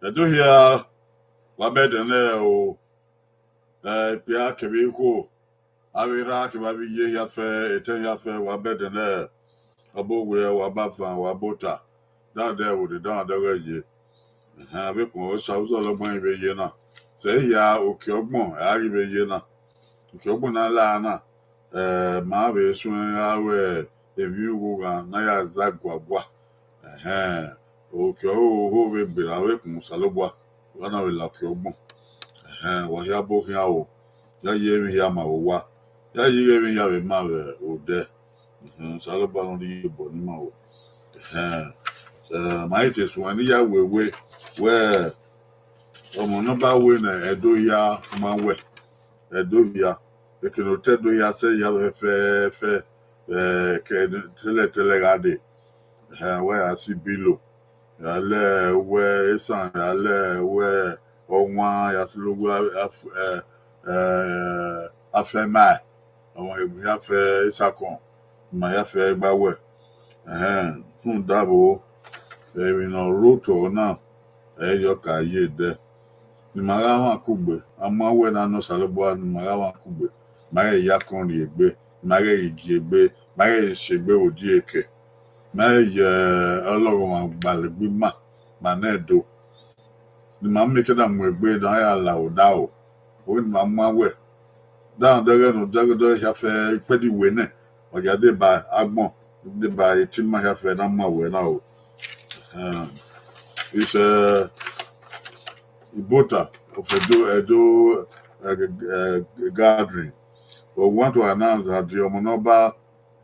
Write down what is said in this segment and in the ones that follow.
Edo here, wabedene o, pia kebiko, awira kebabi ye yafe, eten yafe, wabedene, abogwe, wabafan, wabota. Down there with the down the ye. Have ko sauzo logban ibe ye na. Say ya oke ogbon, ari be ye na. Oke ogbon na la na. Ma be sun awe, ebi uga na ya zagwagwa. Oke o be bira we kun salobwa. Wana we la oke ogbon. Wahia bokin awo. Ya ye mi ya ma wa. Ya ye mi ya be ma we ode. Salobwa no di bo ni ma wo. My it is one ya we where number win edo ya ma we edo ya e can tell do ya say ya fe ke tele gade where I see below ya le where san ya le where onwa ya slogu afema awon ya fe isakon ma ya fe gba we dabo ebi no roto na eyo ka ye de ni marawa kugbe amawe na no salobo ni marawa kugbe mare ya kon ri egbe mare igi egbe mare segbe odi eke mare ye Ọlọ́run ma gbalegbe ma na edo ni ma meke na mu egbe dan ya la oda o ni ma mawe dan dere no dagodo ya fe pedi we ne oja de ba agbon de ba eti ma ya fe na mawe na o it's Ibota of Edo gathering. But we want to announce that the Omonoba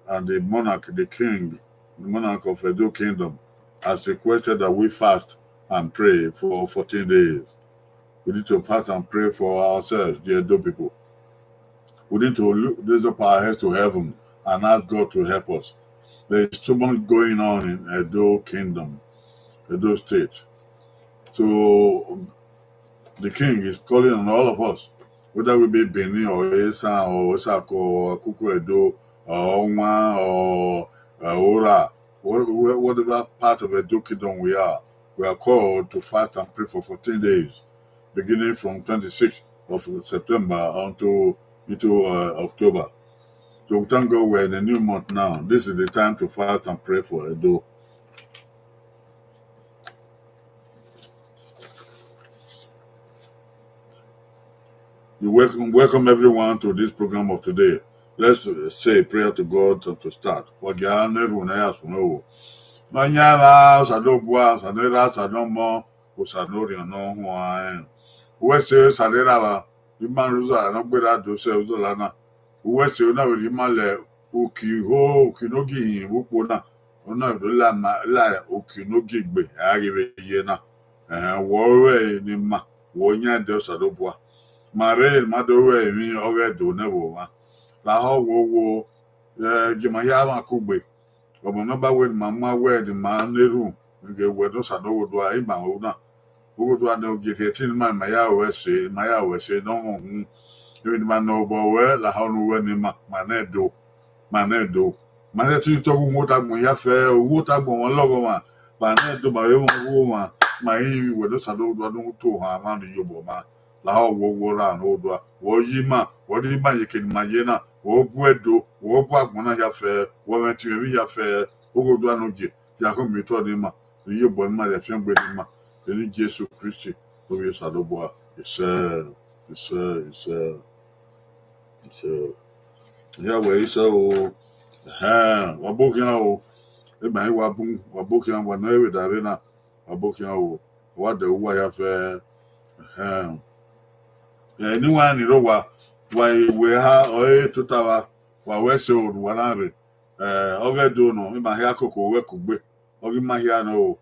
and the monarch, the king, the monarch of Edo Kingdom, has requested that we fast and pray for 14 days. We need to fast and pray for ourselves, the Edo people. We need to raise up our heads to heaven and ask God to help us. There is so much going on in Edo Kingdom, Edo State. So the king is calling on all of us, whether we be Benin or Esan or Osako or Kuku Edo or Onwa or Ora, whatever part of Edo Kingdom we are called to fast and pray for 14 days, beginning from 26th of September into October. So thank God we're in a new month now. This is the time to fast and pray for Edo. You welcome everyone to this program of today. Let's say a prayer to God to start. Everyone else know. Manyala, Sadobua, Sadera, Sadomo, Usanori, no one. West Sadera, Imanuza, no better to say Uzolana. West Una with Himale, Uki, Ho, Kinogi, Ukuna, Una, La, Ukinogi, Aribe Yena, and Warway, Nima, Wonya de Sadobua. Mare madowe mi Oghe do nebo ma la ho wo jima ya ma kugbe obo no ba we mama we di ma neru nge we do sa do wo do ai ma wo na wo do na oge tin ma ya we se no hu ni ma no bo we la ho no we ni ma na do ma se tu to wo ta mo ya fe wo ta gbon won logo ma na do ba we wo ma yi we do sa do to ha ma ni yo bo ma la wo ra no do wo yi ma wo ri ma ye ken ma ye na wo bu edo wo bu agbona ya fe wo ran ti mi ya fe wo go do anoje ya ko mi to ni ma ye bo ma le fe gbe ni ma ni Jesu Christ o ye sadobo it's ya we so wa bokin o e ba wa bokin wa na e dare na wa bokin o wa de wa ya fe anyone ni ro wa we ha o tutawa wa we se o wa na re Oghe do no ma hia koko we kugbe ogi ma hia no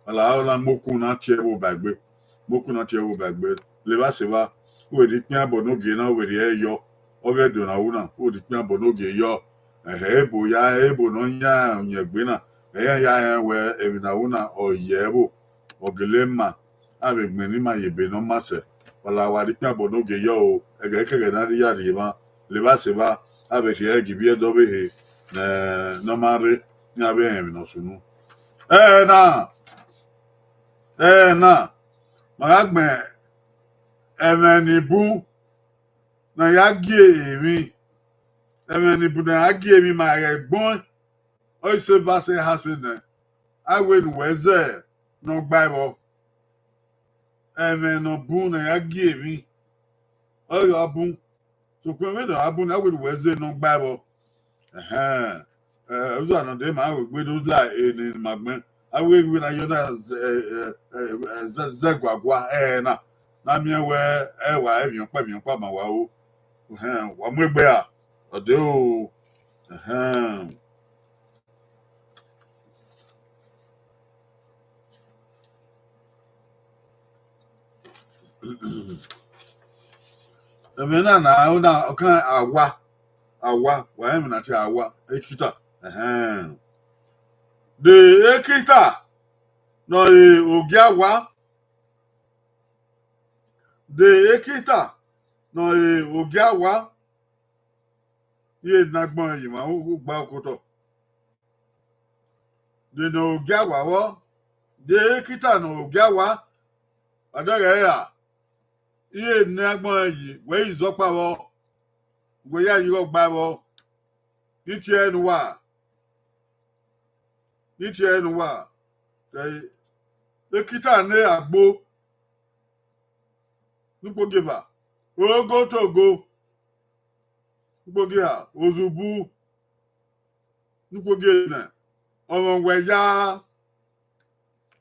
ala moku na tie wo bagbe le ba se ba we di pin abo no ge na we di eyo Oghe do na una we di pin abo no ge yo ebo no nya nyegbe na ya we ebi na una oyebo ogelema abegbe ni ma yebe no mase wala wa di pin abo no ge yo ege na ri ya ri ma le ba se ba avec les gibi dobe no mare ni abe mi no sunu na na magagbe emenibu na yagie emi emenibu na yagie emi ma egbon o se vase hasene awe nu weze no Bible emenobu na yagie emi o yo abun so pe we na abun awe nu weze no Bible uzo na de ma we do la ni magben awe we na yo na zegwagwa na mi we wa ebi pa ma wa o wa mu egbe a ode o emena na una kan awa wa em na ti awa ekita de ekita no ogiawa de ekita no ogiawa ye nagbon yi ma o gba okoto de no ogiawa wo de ekita no ogiawa adare ya ye nagbon yi we izopa wo we ya yi ro gba wo niti enu wa ekita ne agbo nupogeva ogo togo nupogeva ozubu nupogena ọmọ weya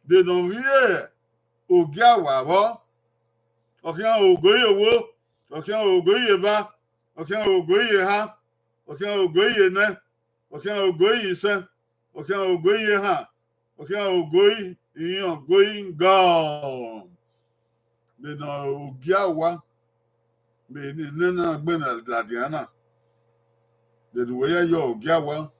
de no rie ogiawa wo okian ogoye wo okian ogoye ba okian ogoye ha okian ogoye ne okian ogoye se okian ogoye ha okian ogoye iyan going gone de no ogiawa be ni nana gbe na ladiana de we ya yo ogiawa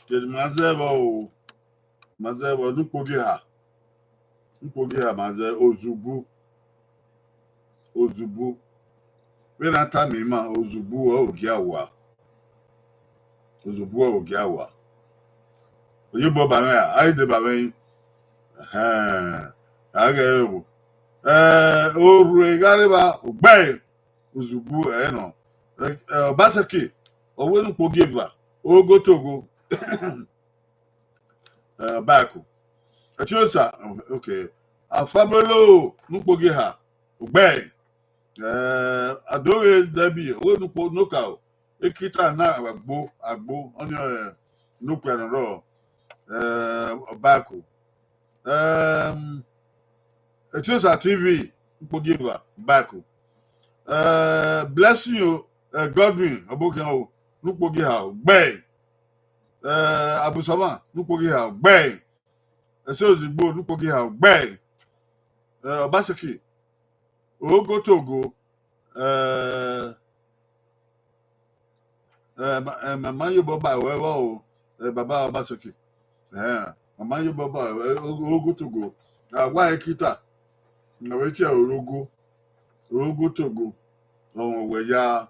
de mazebo nupogi ha maze ozubu we na ta mi ma ozubu ogiawa oyibo ba me ai de ba me aga ewu oru egariba ogbe ozubu no obaseki owe nupogeva ogo togo baku achiosa okay afabelo nupogi ha ogbe adore debi owe nupo noka ekita na agbo oni nupo anoro baku achiosa tv nupogiva baku bless you Godwin abokan o nupogi ha ogbe abusama nupogi ha ogbe ese ozigbo nupogi ha ogbe obaseki ogo togo mama yo baba wewo o baba obaseki mama yo baba ogo togo wa ekita na we che orogo togo ohun weya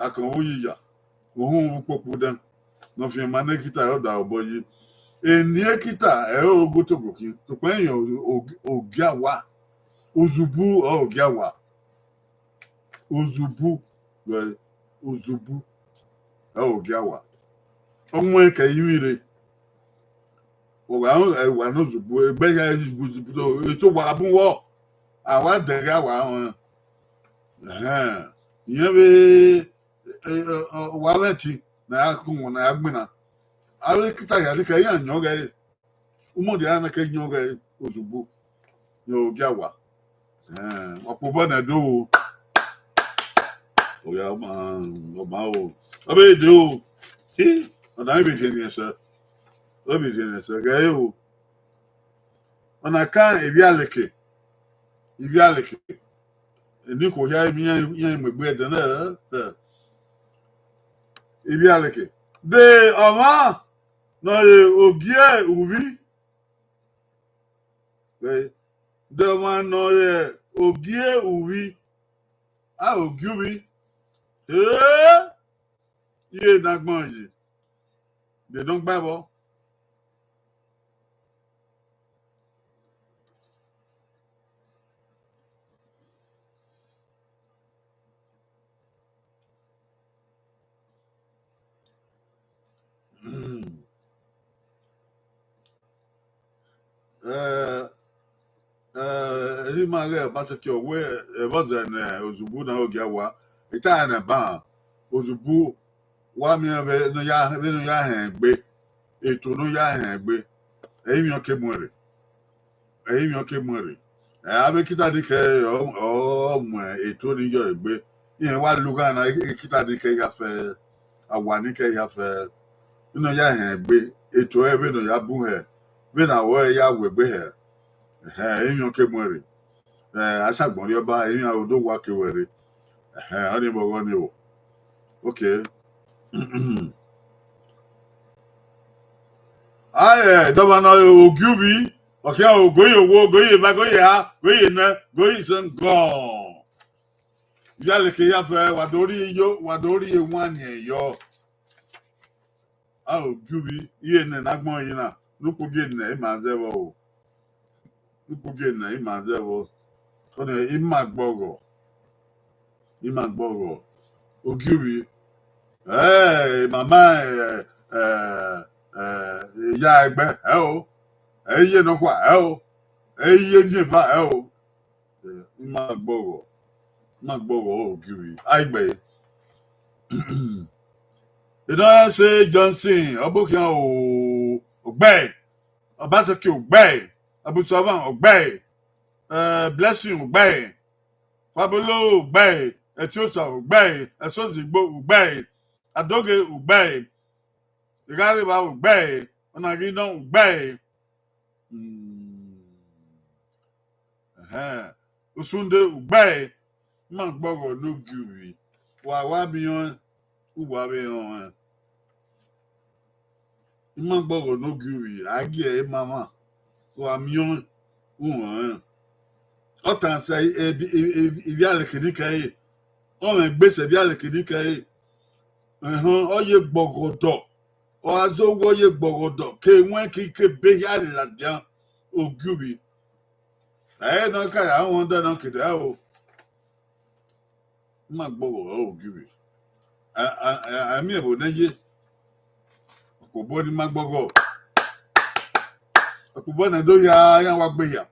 akan wuyiya ohun popo dan no fi ma nekita yoda oboyi eni ekita orogo togo ki to pe eyan ogiawa ozubu ogiawa ozubu ogiawa ọmọ eke yimire wa no zubu egbe ya zubu to eto wa bunwo awa dere awa ìyẹn bí wà lẹ́tì na akụkụ na agbịna ara kịta ya dịka ihe anyọ gị ụmụdị ya na kenye oge ozugbo ya oge awa ọkpụbọ na do o ya ọma o ọbẹ èdè o ọ̀nà ìbèdè ní ẹsẹ̀ gẹ̀ o ọ̀nà ká ìbí àlèkè ní kò yá ìyẹn ìmọ̀gbé ẹ̀dẹ̀ náà ibi aleke de ọma na ogie ubi de ọma na ogie ubi a ogie ubi Ye nagmanji. They don't Bible. Rimage Basaki Oghe was an Ozubu na Ogawa. Italian ban Ozubu Wami no ya no ya hengbe. Eto no ya hengbe. Emi okemwere. Emi okemwere. Abe kita dike o mo eto ni yo egbe. Yen wa luga na kita dike ya fe awani ke ya fe. No ya hengbe. Eto ebe no ya bu he. Be na wo ya wegbe he. Emi okemwere. Aṣàgbọ̀nrí ọba èmi àwọn odò wà kéwèrè ọ ní bọ̀wọ̀ ni o ok ayẹ dọ́bànà ògúbi ọ̀kẹ́ ògóyè owó ògóyè bá góyè ha góyè ná góyè sẹ́ ń gàn yálẹ̀kẹ́ yáfẹ́ wàdórí ewọn ni ẹ̀yọ́ a ògúbi iye nẹ̀ nágbọ̀n yìí náà lùkùgé nẹ̀ ẹ̀ máa zẹ́wọ̀ o lùkùgé nẹ̀ ẹ̀ máa zẹ́wọ̀ ọ ní ìmà gbọ́rọ̀ ògúbi màmá ìyá ẹgbẹ́ ẹ o ẹyẹ nọkwa ẹ o ẹyẹ nípa ẹ o má gbọ́rọ̀ ògiri àìgbẹ ìdáná ṣe Johnson ọbùkún ọgbẹ Ọbaṣẹkí ọgbẹ Abùsọ̀fà ọgbẹ Blessing ọgbẹ Fabolo ọgbẹ Ẹtìọsà ọgbẹ Ẹsọzìgbò ọgbẹ Adóge ọgbẹ Ìgáríba ọgbẹ Ọ̀nàgídán ọgbẹ Osunde ọgbẹ má gbọ́rọ̀ lógiri wà bíyan wà bíyan má gbọ́rọ̀ lógiri àgé ẹ̀ mama wà míyan wùwọ̀n ọ̀tàn ṣe ibi àlèkìníkẹ́ yìí ọ̀rọ̀ ìgbésẹ̀ bí àlèkìníkẹ́ yìí ọ̀yẹ gbọ̀gọ̀dọ̀ ọ̀azọ́wọ́yẹ gbọ̀gọ̀dọ̀ kéwọ́n kíkẹ́ bẹ́yà làdìyàn ògiri ẹ̀ náà káyà àwọn dáná kìdá o má gbọ́rọ̀ ògiri àmì ẹ̀bùn náà yé ọ̀pọ̀ ní má gbọ́rọ̀ ọ̀pọ̀ náà ló yà wá gbéyà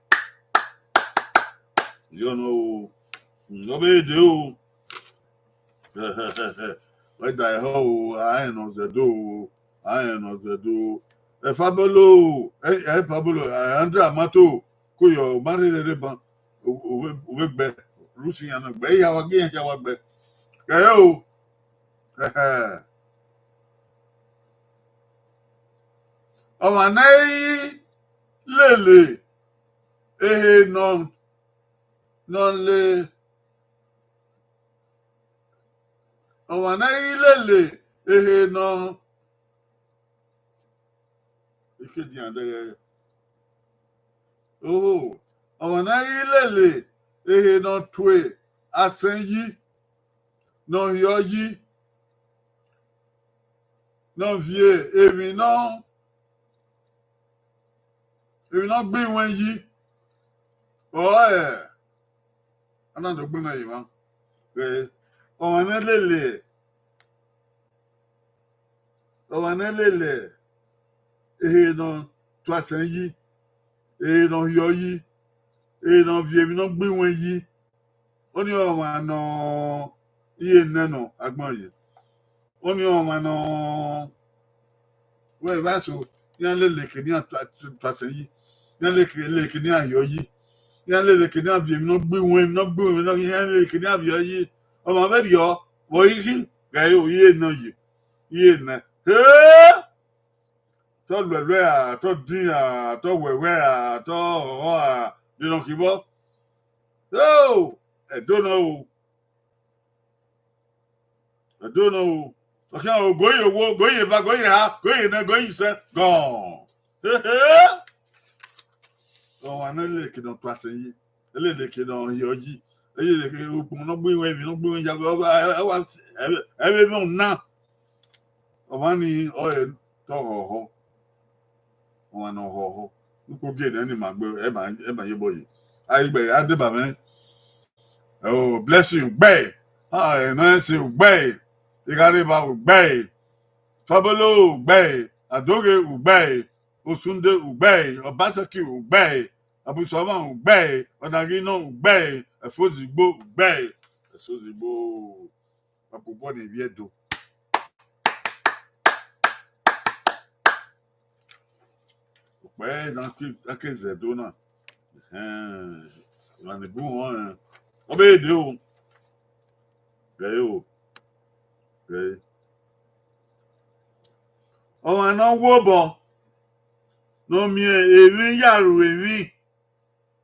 yọ̀nà o lọ́bẹ̀ èdè o wẹ́dà ẹ̀họ́ o àyẹ̀nà ọ̀sẹ̀dọ̀ o àyẹ̀nà ọ̀sẹ̀dọ̀ ẹ̀fábọ́lò ẹ̀fábọ́lò àyàndé àmátò kò yọ márìnrìn ban òwe gbẹ rúṣìyàn gbẹ ìyàwó gíyàn jáwá gbẹ kẹyẹ o ọmọ náà lèlè ehe nọlẹ ọmọ náà lèlè ehe nọ ìkéde àdẹyẹ ọmọ náà lèlè ehe nọ tue asẹyí nọ yọ yí nọ vie èmi náà gbé wọn yí anadogbe náà yìí wọn ọmọ náà lèlè ehe nọ tó asẹyí ehe nọ yọ yí ehe nọ vie èmi náà gbé wọn yí ó ní ọmọ àná iye nẹnu agbọn yìí ó ní ọmọ àná wẹ́ẹ̀ bá so yẹn lè kìíní àtàsẹ́yí yẹn lè kìíní àyọ yìí yẹn lè kìíní àbí èmi náà gbé wọn náà yẹn lè kìíní àbí ọ yìí ọmọ abẹ́rẹ́ yọ wọ yìí sí gẹ̀ẹ́ o yìí náà yìí yìí náà tọ́ lẹ̀lẹ́ tọ́ dín tọ́ wẹ̀wẹ́ tọ́ ọ̀họ́ nínú kìbọ́ ẹ̀dọ́nà o ọ̀kẹ́ àwọn ògóyè owó ògóyè bá góyè ha góyè náà góyè sẹ́ gàn ọ̀hún àná lè kéde ọ̀tún àṣẹyìn lè kéde ọ̀hún yọ yí lè kéde òkun náà gbé wọn èmi náà gbé wọn yàgò ẹwà ẹbí mi ò ná Ovani oil to ho. One ho. Nuko get any magbo eba yeboy. I be adeba. Oh, bless you, bay. Ah, nice you, bay. You got it about bay. Fabolo, bay. Adoge, bay. Osunde, bay. Obasaki, bay. Abusama, bay. Onagino, bay. Efozigbo, bay. Efozigbo. Apopone viedo. Bay, dans Zedona. On est bon, hein. Obey, do. Gayo. Gay. Oh, I know Wobo. No me evi yaru evi.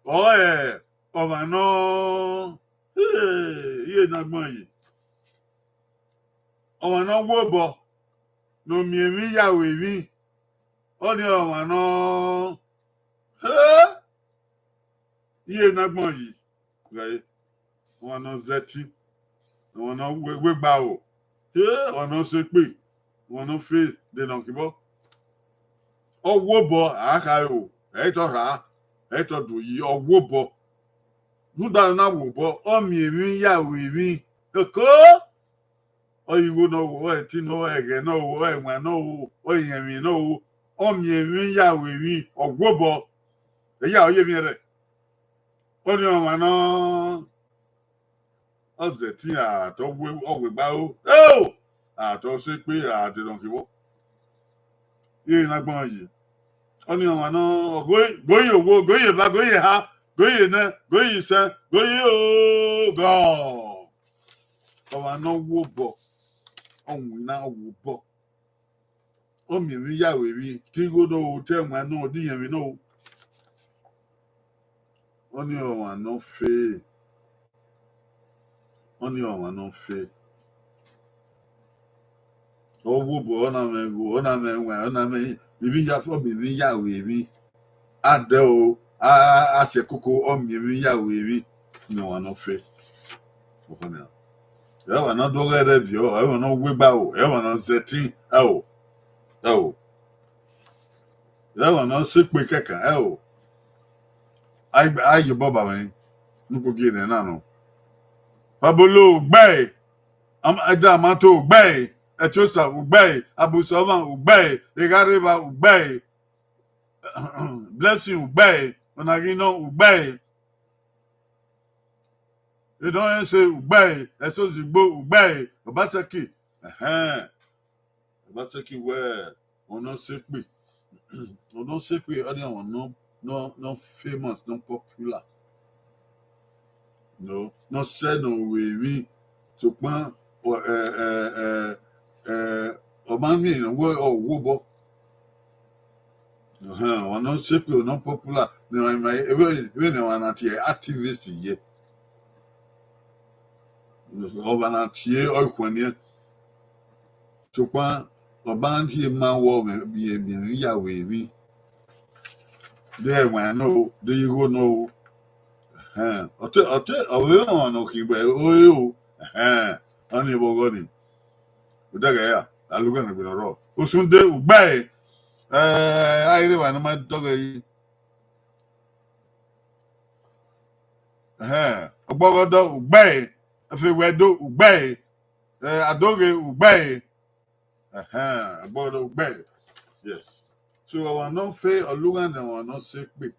Oh over no. Ye na gbon yi. Over no Wobo. No me evi yaru evi. Oh ni over no. Ye na gbon yi. Right. Over no zeti. Over no we gba o. Over no se pe. Over no fe de no kibo. Oh Wobo akayo. Eto ra. Eto do yi oh Wobo. Nuda na Wobo. Oh me evi yaru evi. Koko. Oh, you go no, oh, Tino again, no, oh, man, no, oh, you know, oh, me, ya, we, or Wobo, the yaw, you mean it. Oh, no, man, no, oh, the Tina, to we, oh, we bow, oh, I told sick me, I didn't give up. You not going to. Oh, no, man, no, go, you, sir, go, you, go. Oh, I know Wobo. Oh, now Wobo. Oh, me, ya, we, Kigo, no, tell my no, dear, we know. Only one no fe. Only one no fe. Oh, Wobo, on a me, if ya for me, ya, we, Ado, I say, Coco, on me, ya, we, no one no fe. I want not do a review, I want no wibao, I want not setting, oh, I want not sick with kaka, oh. I, you, Boba, man, no get an ano. Pablo, bay. Adamato Ubay, Etosa Ubay, Abu Savan Ubay, Egareba Ubay, Blessing Ubay, Onagino Ubay. You don't say Ubay, Esozigbo Ubay, Obasaki. Obasaki where on no sick me. On no sick me, other one no famous, no popular. No said no we to plan or man me in a word or Wobo. One no simple, no popular. No, I may even one at here activist ye. Over at here or when you to plan a band here, man, war be a Yahweh. There, when I know, do you go know? I'll tell, I will not keep by oh, only Bogoni. Udaga, I look at the raw. Who soon they will buy. I don't my dog. Obogodo Ubay, Afewedo Ubay, Adoge Ubay, Obogodo Ubay. Yes. So I want not fail or look and I want not sick be.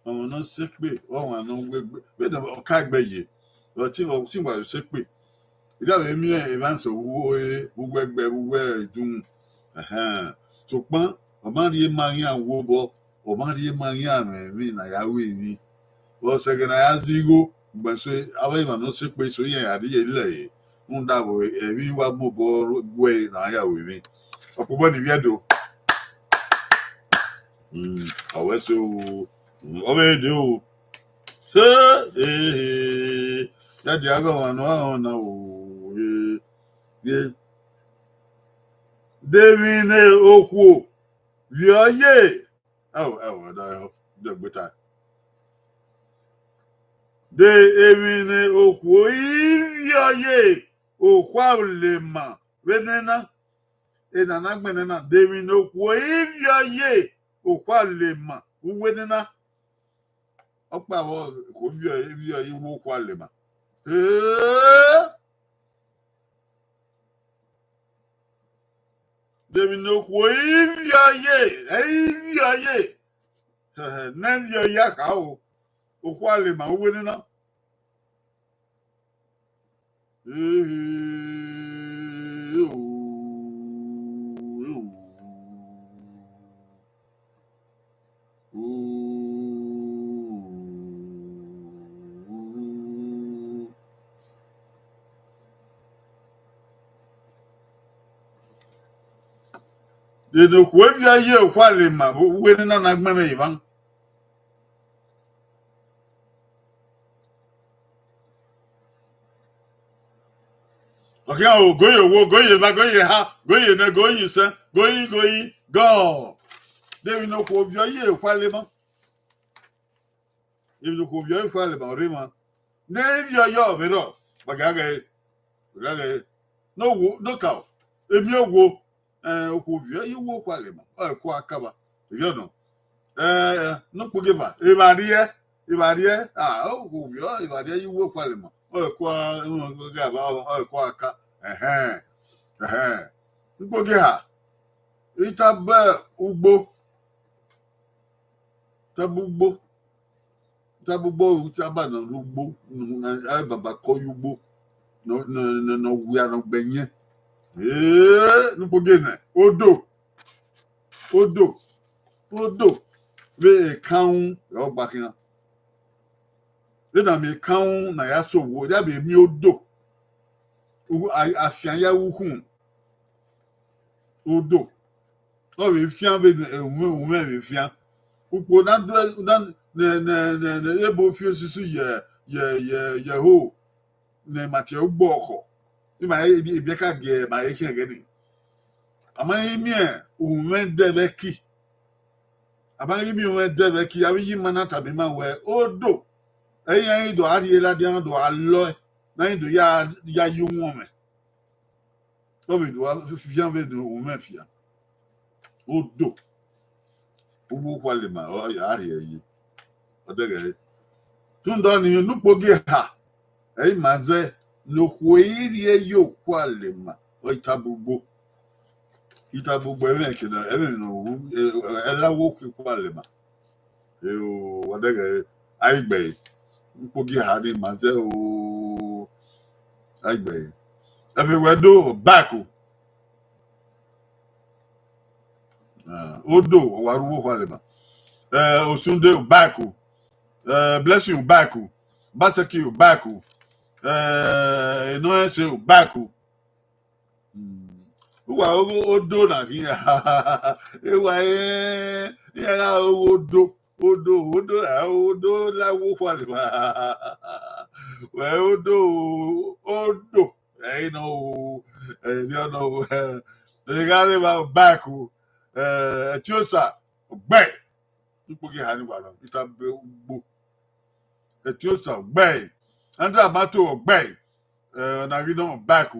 I want not sick be. Oh, I know we don't can't be ye. But think of what you sick be. It doesn't mean events of who work by where doing. So, man, a man ye man yan wobo, or man ye man yan, mean I will. Well, second, I asked you go, but say, I even no sick place, so yeah, I did lay. No doubt, we were more way than I have with me. Up when you do. I was so over do. Sir, that the other one, no, yeah. David Oku, ye. Oh, the better. De emine okwo ye okwa lema wenena na nagbene na dewi no kwo ivya ye okwalema uwenena okpa wo ko ivya ye wo okwalema dewi no kwo ivya ye nanyo ya ka o okwalema uwenena de no kwabia ye kwale ma we na nagbana yiban okay o goye ba goye ha goye na goye se goye go de no kwabia ye kwale ma de no kwabia ye kwale ma rima ne yo bero bagaga no ka emi ogwo okwobia ye wo kwale ma kwa akaba you know no kugiva ibarie okwobia ibarie ye wo kwale ma kwa ga ba kwa aka mkpogi ha itaba ugbo tabugbo utaba na ugbo baba ko ugbo no wia no gbenye mkpogi na odo be kan yo gbakin na me kan na ya so wo ya be mi odo afian ya wukun odo o be fian be be fian upo na ne ebo fi osusu ye ho ne mate ogbo oko ima e ka ge ma e kin gedi ama mi ume debeki abanye mi ume debeki abi yi mana tabi ma we odo eyan do ari la de do alo na do ya yi won me o be do fian be do ume fian odo ugbo kwale ma o ari yi odege tundo ni nukpogi ha maze no kweiri yo kwale ma o itabugbo ebe ke na ebe no elawo kwale ma o odege aigbe nukpogi ha ni maze o aigbe everywhere do back odo waruwo kwale ma osunde back blessing back basaki back no ese back uwa odo na ki ewa ya odo la wo kwale ma we odo you know they got about back etiosa gbe nukpogi ha ni wala ita gbo etiosa gbe andra mato gbe na ri don back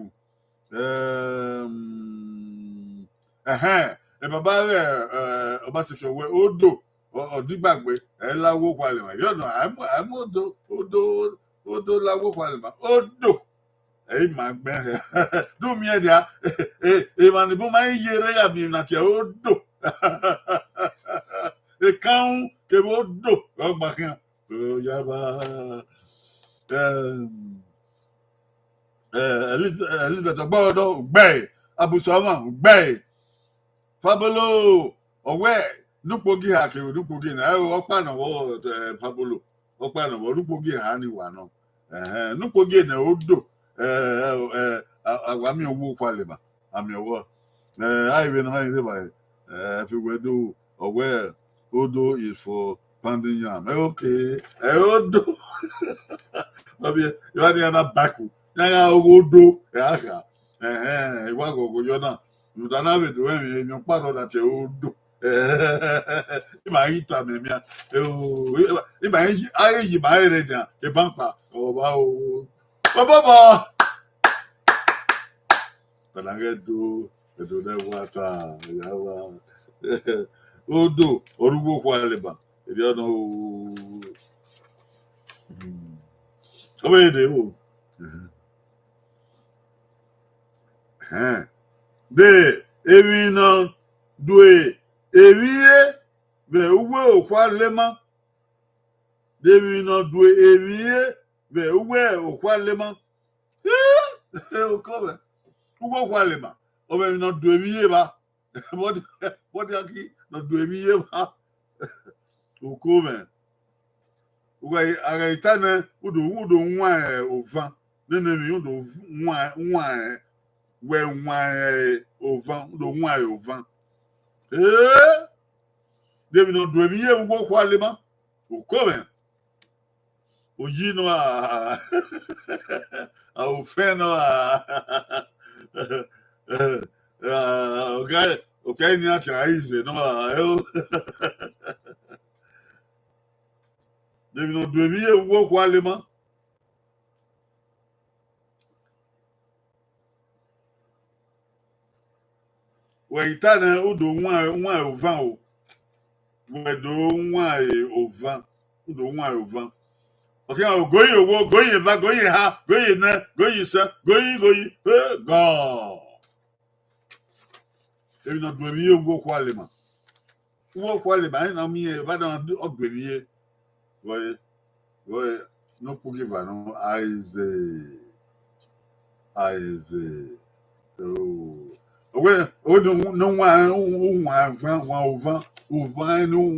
baba Obaseki we odo odigbagbe lawo kwale ma you know I'm odo lawo kwale ma odo ma gbe do mi e dia ma ni bo ma yere ya mi na ti odo kan ke odo ogba kan ya ba Elizabeth Ogbodo gbe Abusoma gbe Fabolo Oghe nukpogi ha ke nukpogi na opa na wo Fabolo opa na wo nukpogi ha ni wa no nukpogi na odo awami owo kwale ba ami owo aiwe na ai ba everywhere do Oghe odo is for pounding yam okay odo obi you are na baku na odo aka iwa gogo yona udana be do en mi pa no that odo ima ita me mia ima ayi ma ere dia ke banpa o ba o baba kanange do edo na wata yawa odo orugo kwaleba edi ono obede o de evi no due eviye be uwe okwalema de evi no due eviye be uwe okwalema o come uwe okwalema obe no due eviye ba what yaki no due eviye ba o come uwe agaitana udo nwa ovan nene mi udo nwa we nwa ovan udo nwa ovan Devi no do eviye uwe okwalema o come oyi no a ofé no a okay ni ati aize no eu Devi no do eviye uwe okwalema we itana udo nwa ovan o we do nwa ovan udo nwa ovan okay goyi va goyi ha goyi na goyi sa goyi go Devi no do eviye uwe okwalema na mi ba na do eviye we no forgive no Isaac. Oh. We no one van no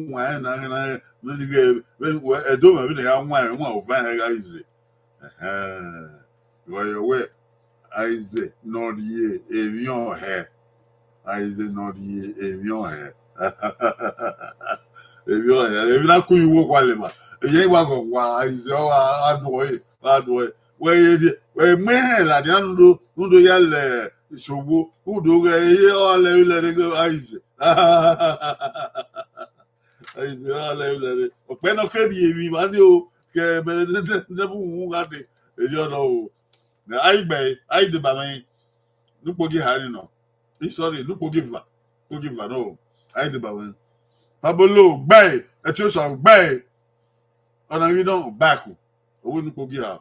one na get when do me na one van Isaac. We Isaac no die avion hair. Isaac no die avion hair. Avion hair. Ebi na ku iwo kwalema. Eye wa go wa Isaac adoe. We me la dia ndo ya le Ṣògbó udo ye ole ile go aize aize ole ile ope no ke di emi ma ni o ke be de bu wu ga de ejo no o na ai de ba mi nupogi hari no sorry nupogi va no ai de ba wen pabolo gbe e ti o so gbe ona ri don back owó nupogi ha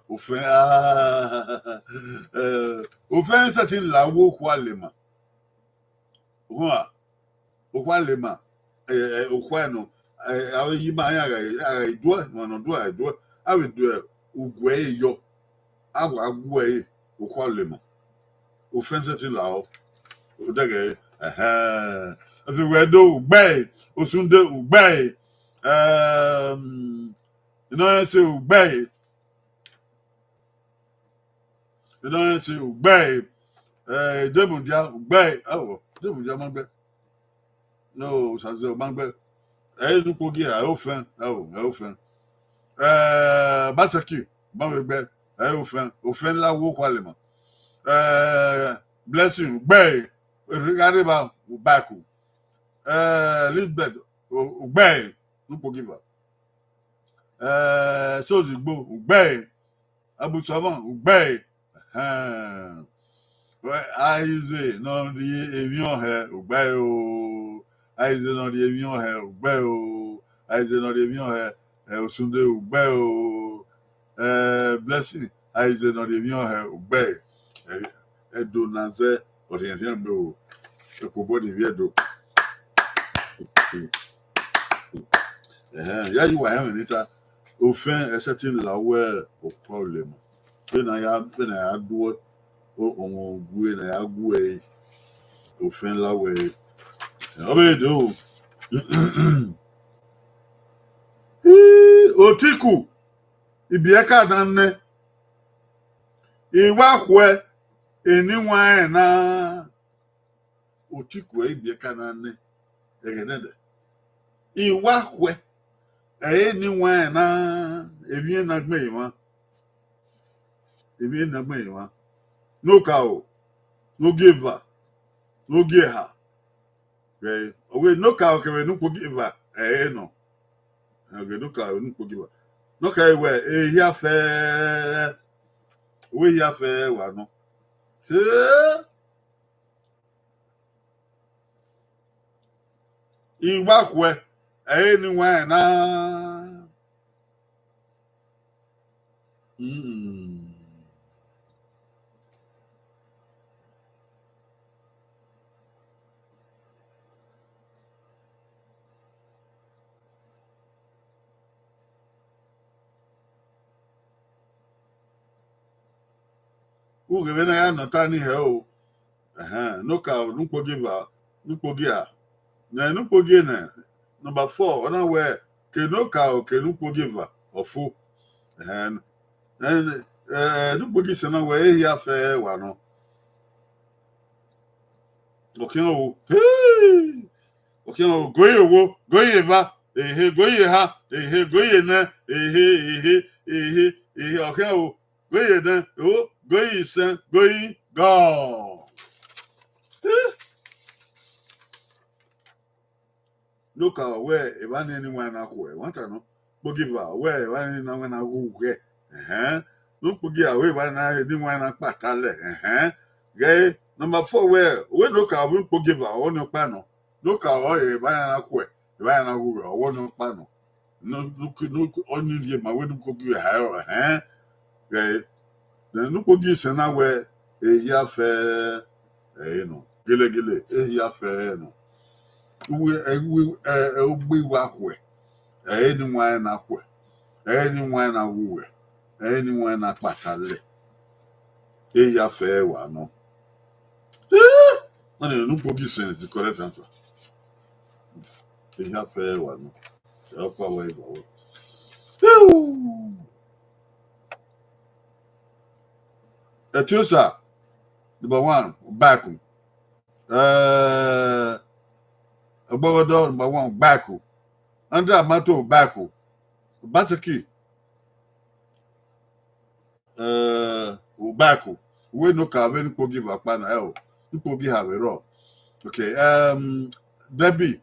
òfin certain lawo kwalema okwalema okwano awo yi ma ya do no do awe do ugwe yo agwe okwalema òfin certain lawo odege afi we do ugbe osunde ugbe say ugbe say ugbe Demundia ugbe Demundia mangbe no sazo mangbe nupogi a ofin basaki mangbe ofin la wo kwalema blessing ugbe rigariba ubaku Lisbeth ugbe nupogi va sozigbo ugbe abusama ugbe Isaac non di avion he ugbe o Isaac non di avion he ugbe o Isaac non di avion he osunde ugbe o blessing Isaac non di avion he ugbe edo naze orientation be o ekobo di viedo ya yi wa he nita òfin certain lawe o problem bena ya do o gwe na ya gwe òfin lawe obedo otiku ibieka danne iwa hwe eniwa na otiku ibieka danne egenede iwa hwe eniwa na ebie na gbe ima no cow no giver no geha okay owe no cow ke no giver no okay no cow no giver no kai we ehia fe we hia fe wa no Iwakwe. Anyway, na. Oghe vena ya nota ni he o. No ka nupo giva. Nupo gia. Na nupo gia na. Number 4, ona we ke no ka o ke nupo giva. Ofu. Nupo gi se na we ya fe wa no. Okay o. Hey. Okay o goye wo, goye va. Goye ha. Goye na. Okay o. Goye na. O goye sen, goye go. Look at where if I anyone na who want to know. Bogiva where if I no na who look bogi away by na anyone na patale gay number 4 where we look at we bogiva on no pano. Look at all if I na who if I na who or no pano. No look only you my way to go you higher gay then look bogi sana where ya fe gile ya fe no we wakwe anyone na kwe anyone na wuwe anyone na patale ya fe wa no no bogi sense the correct answer ya fe wa no ya kwa wa Etiosa number 1 back Obodo number 1 back Andra Mato back Basaki back we no ka we no give akpa na no give have a raw okay Debbie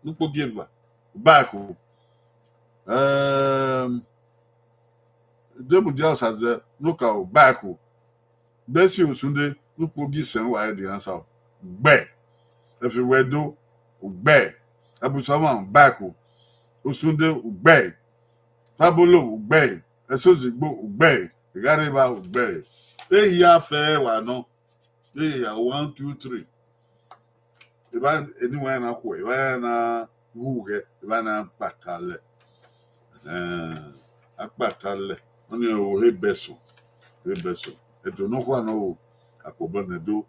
no give back Demu Dios has no ka back Besi Osunde no give sen wa the answer gbe everywhere do gbe Abusama back Osunde gbe Fabolo gbe Esozigbo gbe Igariba gbe ya fe wa no ya 1 2 3 Iba anywhere na kwe iba na wuge iba na patale akpatale oni o hebeso edo no kwa no akobo na do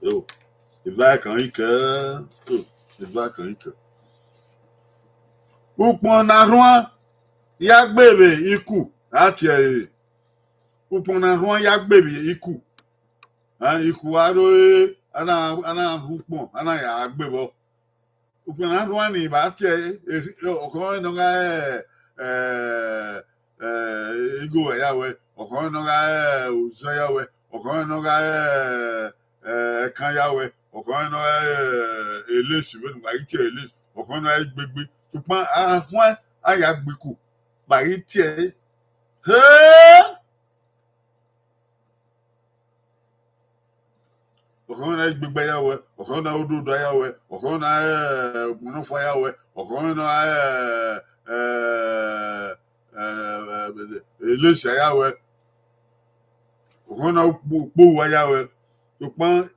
yo iba kan ike upon na ruan ya gbebe iku ati upon na ruan ya gbebe iku iku aro ana upon ana ya gbebo upon na ruan ni ba ti okon no ga ego yawe okon no ga uzo yawe okon no ga kan yawe okon no elesi be ba ike elesi okon no gbegbe tupon afun aya gbeku ba iti okon na gbegbe yawe okon na ododo yawe okon na munufo yawe okon na elesi yawe okon na po yawe tupon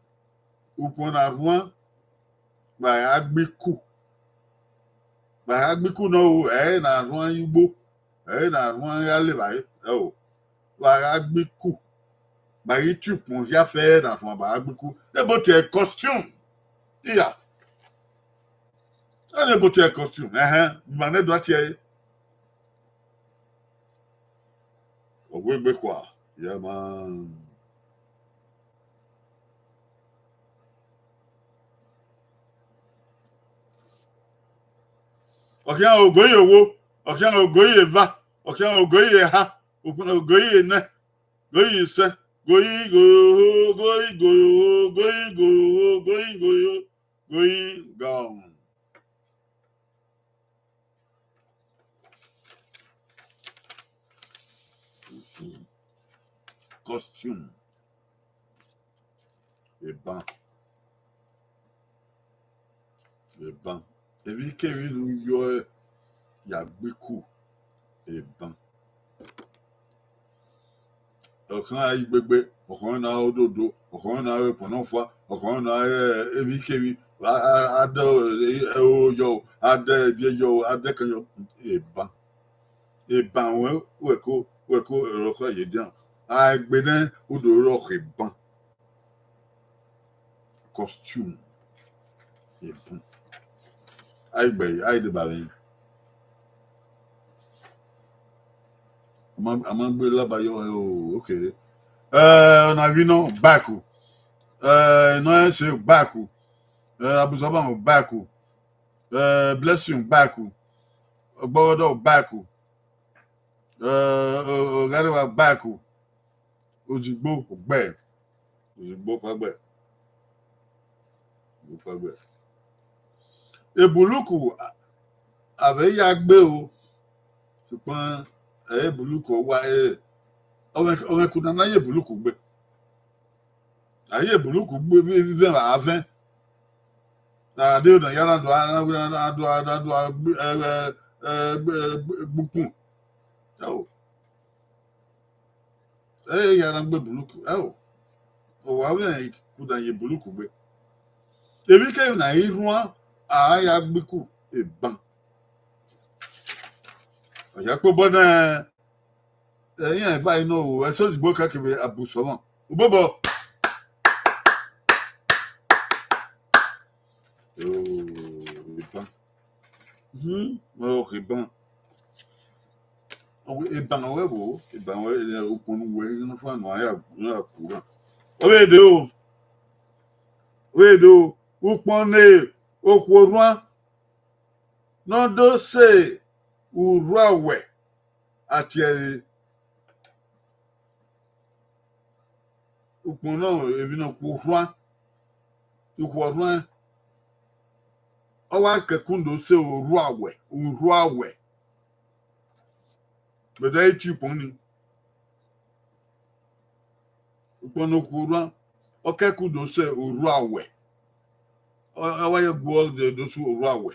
upon na ruan ba agbeku no na ruan Igbo na ruan yale bai ba agbeku ba itupon ya fe na ruan ba agbeku but a costume yeah but a costume man do ati ogbe kwa yeah man okian ogoye owo okian ogoye va okian ogoye ha okian ogoye na goyi se goyi gone costume ban ebi kevi nu yo ya gbeku eban ọ̀kan ayé gbẹgbẹ ọ̀kan náà òdòdó ọ̀kan náà pọ̀nọ́fà ọ̀kan náà ebi kevi adé oyọ adé ẹbíẹyọ adé kanyọ eban wẹ̀kọ́ ẹ̀rọ̀kọ́ yìí dán àgbẹ̀dẹ òdòdó eban costume eban àìgbẹ̀yì àìdìbàlẹ̀ àmọ́ gbé lábàáyọ ok nàvínà báàkù iná ẹ̀ṣẹ̀ báàkù abùsọ̀bà báàkù blessing báàkù ọgbọ́dọ̀ báàkù ọ̀gáríwá báàkù òjìgbó gbẹ̀ òjìgbó pàgbẹ̀ ebùlùkù àbẹ̀yà gbé o ṣùgbọ́n ebùlùkù wá ọmọkùnrin náà ayé ebùlùkù gbé fífẹ́ àáfẹ́ àdé ọ̀nà yàrá gbùkùn yàrá gbé ebùlùkù ọ̀wọ́ àwọn kùnà ayé ebùlùkù gbé ebi kẹ́yìn náà irun àáyá gbẹ́kù ìbọn ọ̀yà pé bọ́dá ẹ̀yìn àìbá iná o ẹ̀sọ́ òdìgbò káàkiri àbùsọ̀mọ̀ òbọ̀bọ̀ ìbọn ìbọn ọ̀wẹ́wò ìbọn òkun wẹ̀ inú fún àná àyà kúrò wedo ukpone okworua nọdose uruawe àti ukpona ebi náà ukworua ọwọ akẹkùndó se uruawe bẹ̀dẹ̀ etí pọ̀ni ukpona okworua ọkẹkùndó se uruawe ọwọ́yẹ gbọ́ dosu uruawe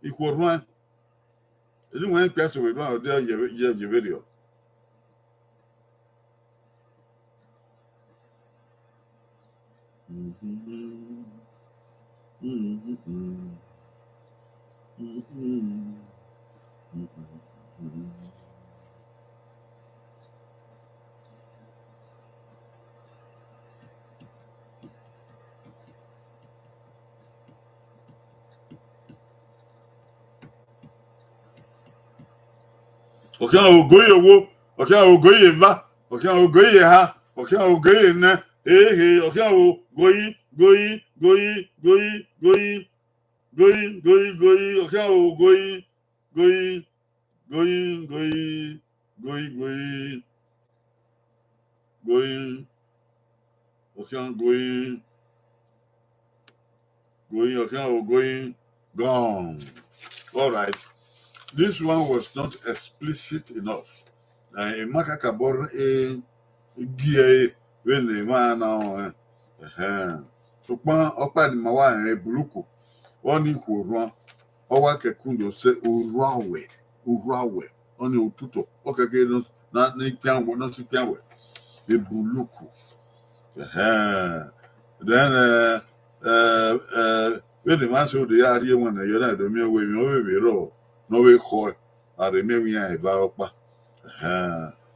ikworua èyí wọ́n ń kẹ́sọ̀ wẹ̀ náà ọdẹ yẹ fídíò. Ọ̀kẹ́ ògóyè wo ọ̀kẹ́ ògóyè va ọ̀kẹ́ ògóyè ha ọ̀kẹ́ ògóyè nẹ ehe ọ̀kẹ́ ògóyì ọ̀kẹ́ ògóyì ọ̀kẹ́ ògóyì gone. All right. This one was not explicit enough. Makaka bor gie when the man now. So pan opa di mawa en buluku. Oni ko ran. Owa kekundo se uruawe. Oni otuto. Okeke no na ni pianwo no si pianwe. E buluku. Then when the man so the idea when you na do me we ro. No way call are the maybe I va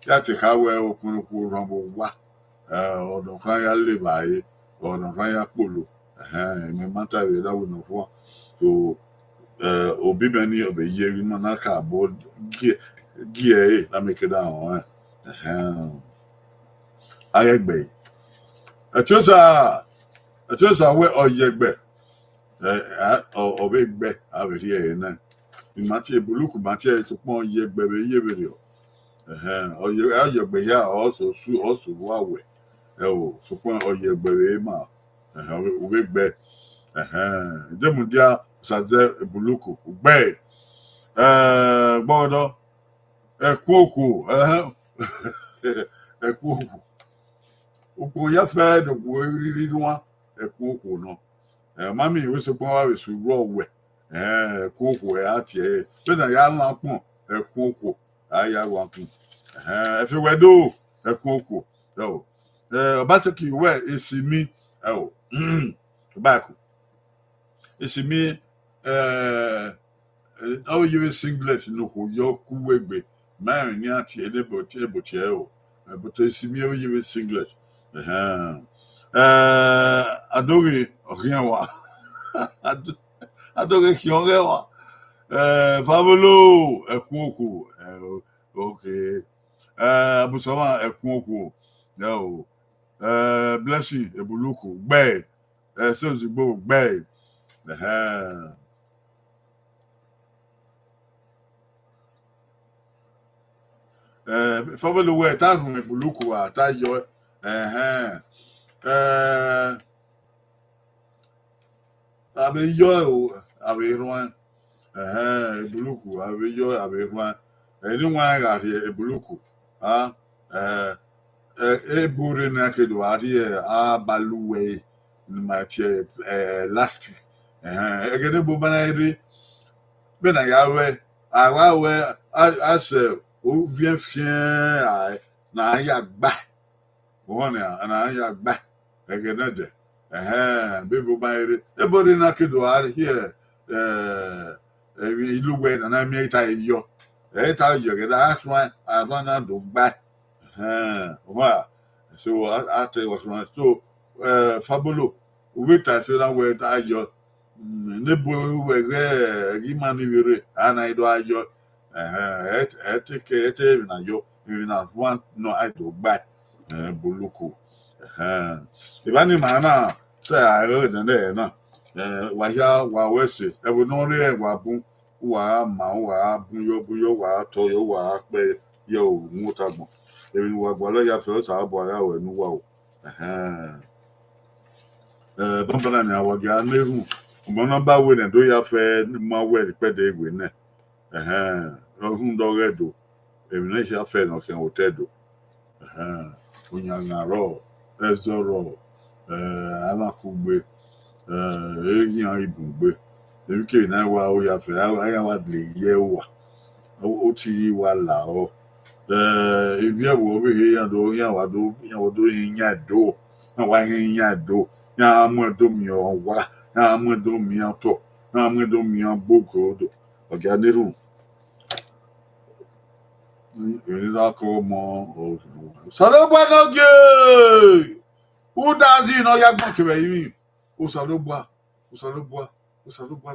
ya te ka we okun ku rombo wa o do kan ya le baye o do kan ya polo me mata we da we no fo so obi bani obe ye wi mo na ka bo gie la make down ayegbe atosa we oyegbe obegbe averi e na Mathieu Buluku Mathieu to pon ye gbebe ye video oye gbe ya also wawe so pon oye gbebe ma we gbe demudia saze Buluku gbe gbodo ekuoku ekuoku oku ya fe do wo riri nwa ekuku no mami we so pon wa we su ro we ekuku ati be na ya la pon ekuku aya wa pon if we do ekuku no basically where is me back is me oh you singlet no ko yo kuwegbe man ni ati elebotie o but is me oh you singlet adore ohianwa adore hionrewa Fabolo ekuoku okay abusoma ekuoku no blessing ebuluku gbe so zigbo gbe Fabolo we ta fun ebuluku ata yo abe yo abe ruan ebuluku abe yo abe ruan anyone got here ebuluku ebure na kedo adi baluwe ma tie elastic egede bo bana ri be na yawe awawe ase o vient fien na ya gba won na ya gba egede de be bo bana ri ebure na kedo adi here iluwe na mi ta yo get that's why I run out to buy wow so I tell you what's wrong so Fabolo wait I say that word ayo nebo we gimani wire ana ido ayo eteke na yo even as one no I do buy buluku ibani mana say I heard there na wa ya wa wese e wo no re wa bun wa ma wa bun yo wa to yo wa pe yo muta gbon ebi wa gbo lo ya fe ta bo ara we nu wa o bambana ni awa ga nehu mo no ba we ne do ya fe ma we pe de egwe ne ohun do redo ebi ne ya fe no ken hotedo onya na ro ezoro amakugbe eyan ibugbe nke na wa o ya fe aya wa le ye wa o ti wa la o ebi ewo be yan wa do yin do na wa yin do ya mo do mi o wa ya mo do mi to na mo do mi boko do o ga ni ru ni la ko mo o salo gba no ge who does it no ya gbon kebe yin o salo gba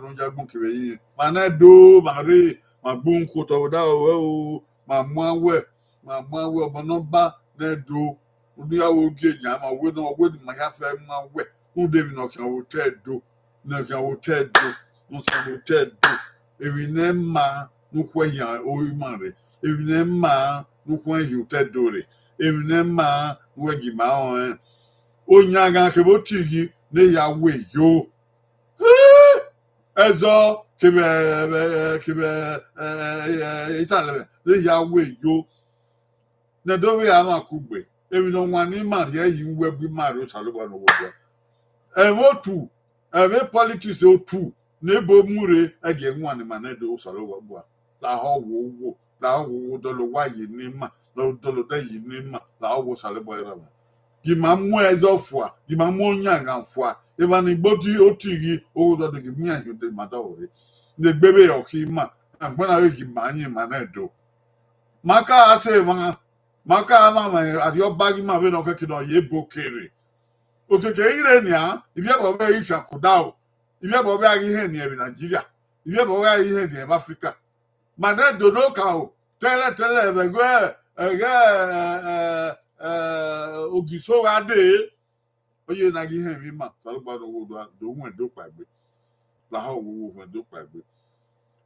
no ya gbon kebe yin ma na do ma re ma gbon ko to da o ma we omo no ba na do oniyawo ge yan ma we no we ma ya fe ma we who dey no kan hotel do ebi ne ma no kwa yan o ma re ebi ne ma no kwa hotel do re ebi ne ma we gi ma on onya gan ke bo tigi ne ya we yo ezo kebe itale ne ya we yo na do we ama kugbe ebi no wan ni ma ye yi we bi ma ro salobo no wo wotu ebe politics otu na bo mure ege nwa ni ma na do salobo bo la ho wo dolo wa yi ni ma dolo da yi ni ma la ho wo salobo era ma gi ma mu ezofua gi ma mu onya ganfua eba ni gboti otigi o do gi mi ahi de ma da ore ne gbebe yo ki ma agbona gi ma yin ma na do maka ase maka na ma adio bagi ma be no ke no ye bokere okeke ire ni ibi ebo be ifia kuda o ibi ebo be agi he ni e Nigeria ibi ebo be agi he ni e Africa ma na do no ka o tele be go ogiso wa de oye na gi he mi ma salugba do do won do pagbe la ha wo do pagbe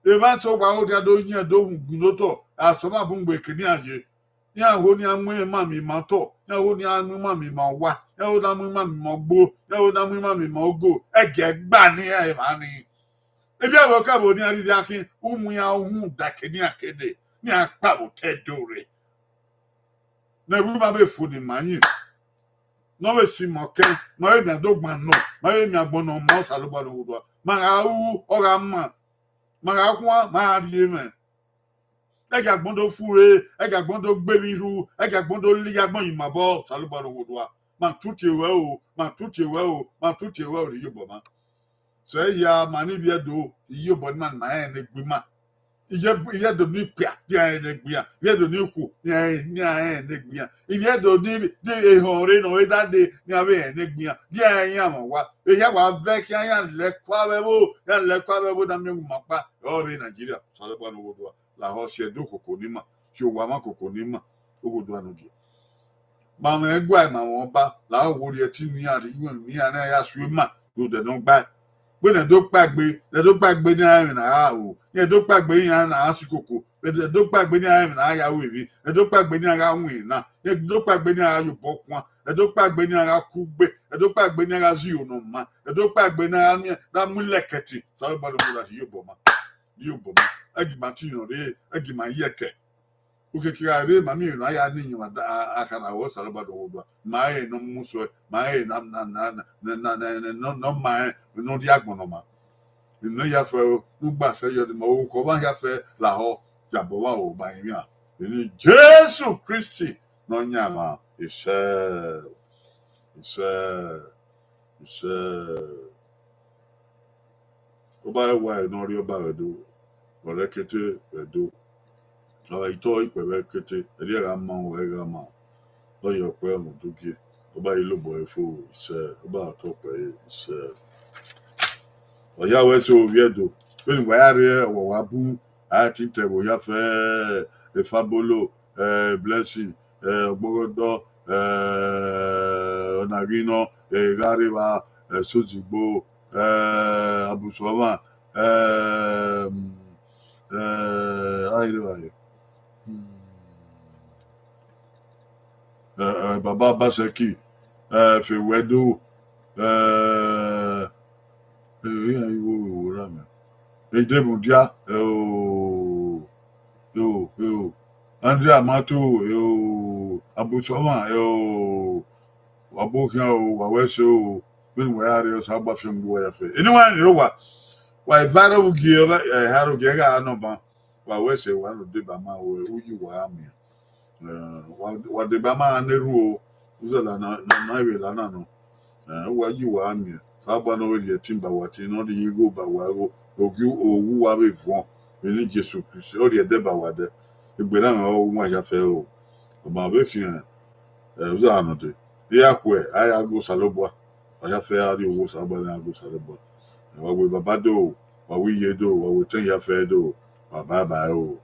e ma so gba o dia do yin do gun loto asoma bu ngbe kini aye ya ho ni amu ma mi ma to ya ho ni anu ma mi ma wa ya ho da mu ma mi mo gbo ya ho da mu ma mi mo go ege gba ni e ma ni ebi abo ka bo ni ari akin umu ya ohun da kini akede ni apa o te dore na ru ma be fu ni manyi no we si mo ken ma e mi adogban no ma e mi agbon no ma salobo no wo ma ga wu o ga ma ga kwa ma ri me e ga gbon do fure e ga gbon do gbe mi ru e ga gbon do li agbon yin ma bo salobo no wo ma tuti we o ma tuti we o ma tuti we o ri yobo ma so ya ma ni bi edo yobo man ma e ne gbe ma iye do ni pia dia e ne gbe iye do ni ku ya e ne gbe iye do ni de e hore no e da de ni ave e ne gbe dia e yan mo wa e ya wa ve ki yan le kwa we bo da mi ma pa ore Nigeria salobo no wo la ho se do koko ni ma ti o wa ma koko ni ma o wo do anu di ma me gwa ma won ba la wo ri e ti ni ari mi ana ya su ma do de no gba we na do pagbe ni ari na o ye do pagbe yan na asikoko we do pagbe ni ari na ya we bi e do pagbe ni ara win na ye do pagbe ni ara yo bokwan e do pagbe ni ara kugbe e do pagbe ni ara zi ono ma e do pagbe ni ara mi da muleketi so ba lo da yo bo ma agi ma ti no re agi ma yeke uke kirare mami no aya ni yin akara wo saloba do wo ma e no muso ma e na no ma no di agbon no ma no ya fe nu gba se yo mo ko ba ya fe la ho jabo wa o ba yin a ni Jesus Christi no nyama ise o ba wa no ri o ba do ore kete do ito ipewe kete eri ga ma o ga ma o yo pe mo dukie o ba ilo bo efo ise o ba to pe ise o ya we so viedo pe ni wa ya re wo wa bu a ti te bo ya fe e fabolo blessing ogborodo onagino gariba sojigbo abusoma ayo Baba Baseki, Fewedo, Edemundia, Andrea Mato, Abusoma, Abukia, Waweso, when we are Saba from Guayafe. Anyone, you know what? Why, Varo Gia, Haro Gega, Anoba, Wawese, one of the Bama, who you were me. What the Bama and the rule, Uzala, na no. What you are me. Sabano with your timber, what you know, the ego, but who who are with one. We need Jesus Christ, or the Deba Wade. If we don't know what you feel, about working, Zanode. Yahweh, I go Saloba. I have fair the was about go Saloba. What we babado, what we do, what we tell you fair do, bye bye.